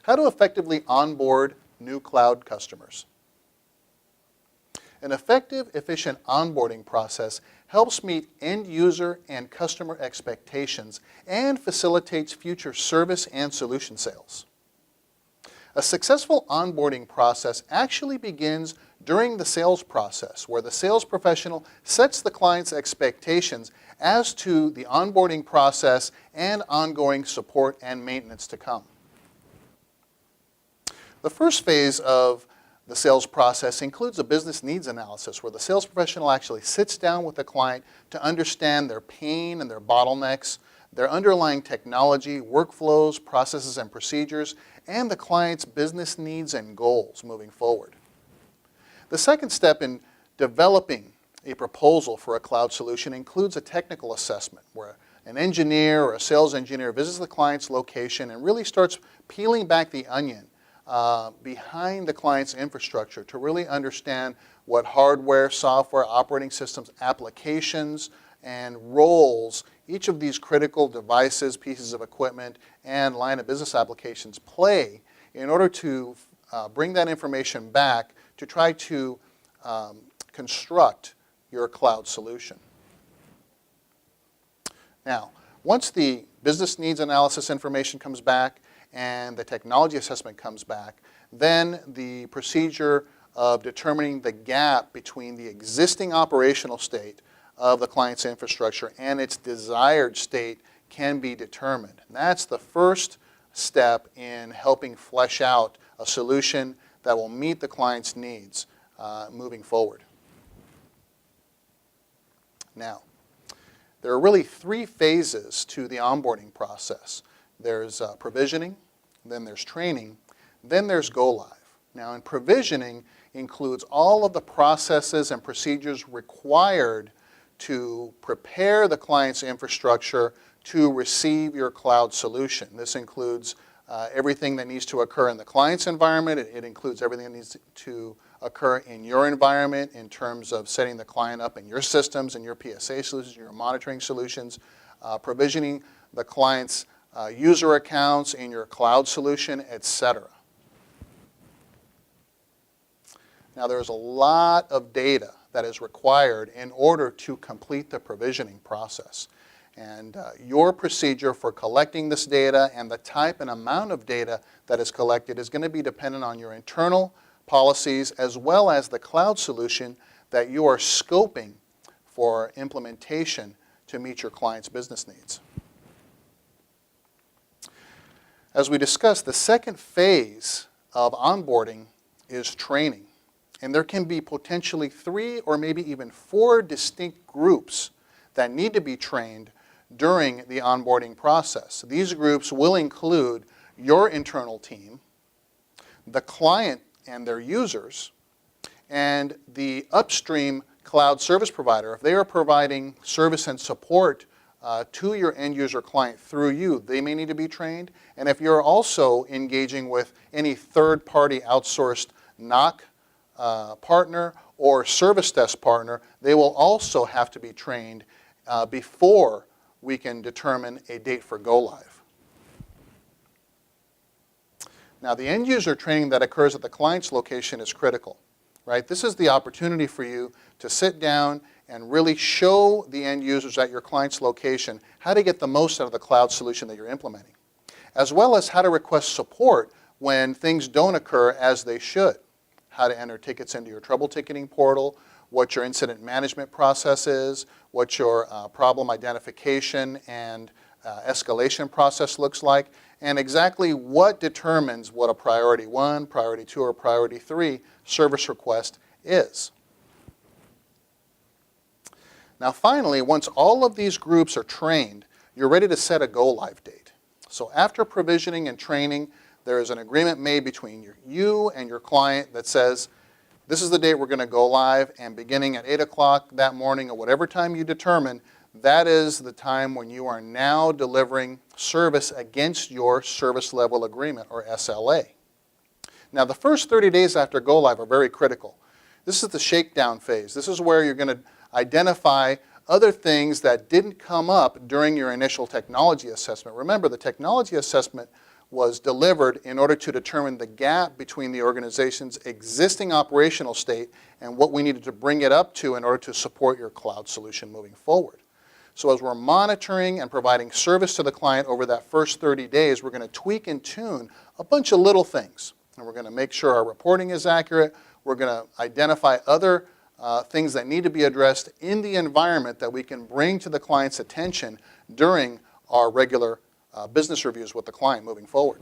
How to effectively onboard new cloud customers. An effective, efficient onboarding process helps meet end user and customer expectations and facilitates future service and solution sales. A successful onboarding process actually begins during the sales process, where the sales professional sets the client's expectations as to the onboarding process and ongoing support and maintenance to come. The first phase of the sales process includes a business needs analysis, where the sales professional actually sits down with the client to understand their pain and their bottlenecks, their underlying technology, workflows, processes, and procedures, and the client's business needs and goals moving forward. The second step in developing a proposal for a cloud solution includes a technical assessment, where an engineer or a sales engineer visits the client's location and really starts peeling back the onion behind the client's infrastructure to really understand what hardware, software, operating systems, applications, and roles each of these critical devices, pieces of equipment, and line of business applications play in order to bring that information back to try to construct your cloud solution. Now, once the business needs analysis information comes back and the technology assessment comes back, then the procedure of determining the gap between the existing operational state of the client's infrastructure and its desired state can be determined. And that's the first step in helping flesh out a solution that will meet the client's needs moving forward. Now, there are really three phases to the onboarding process. There's provisioning, then there's training, then there's go live. Now, in provisioning includes all of the processes and procedures required to prepare the client's infrastructure to receive your cloud solution. This includes everything that needs to occur in the client's environment. It includes everything that needs to occur in your environment in terms of setting the client up in your systems and your PSA solutions, your monitoring solutions, provisioning the client's user accounts in your cloud solution, etc. Now, there's a lot of data that is required in order to complete the provisioning process. And your procedure for collecting this data and the type and amount of data that is collected is going to be dependent on your internal policies as well as the cloud solution that you are scoping for implementation to meet your client's business needs. As we discussed, the second phase of onboarding is training. And there can be potentially 3 or maybe even 4 distinct groups that need to be trained during the onboarding process. These groups will include your internal team, the client and their users, and the upstream cloud service provider. If they are providing service and support to your end user client through you, they may need to be trained. And if you're also engaging with any third-party outsourced NOC partner or service desk partner, they will also have to be trained before we can determine a date for go live. Now, the end user training that occurs at the client's location is critical, right? This is the opportunity for you to sit down and really show the end users at your client's location how to get the most out of the cloud solution that you're implementing, as well as how to request support when things don't occur as they should, how to enter tickets into your trouble ticketing portal, what your incident management process is, what your problem identification and escalation process looks like, and exactly what determines what a priority 1, priority 2, or priority 3 service request is. Now finally, once all of these groups are trained, you're ready to set a go-live date. So after provisioning and training, there is an agreement made between you and your client that says, this is the date we're going to go live, and beginning at 8 o'clock that morning or whatever time you determine, that is the time when you are now delivering service against your service level agreement, or SLA. Now, the first 30 days after go live are very critical. This is the shakedown phase. This is where you're going to identify other things that didn't come up during your initial technology assessment. Remember, the technology assessment was delivered in order to determine the gap between the organization's existing operational state and what we needed to bring it up to in order to support your cloud solution moving forward. So as we're monitoring and providing service to the client over that first 30 days, we're going to tweak and tune a bunch of little things. And we're going to make sure our reporting is accurate. We're going to identify other things that need to be addressed in the environment that we can bring to the client's attention during our regular business reviews with the client moving forward.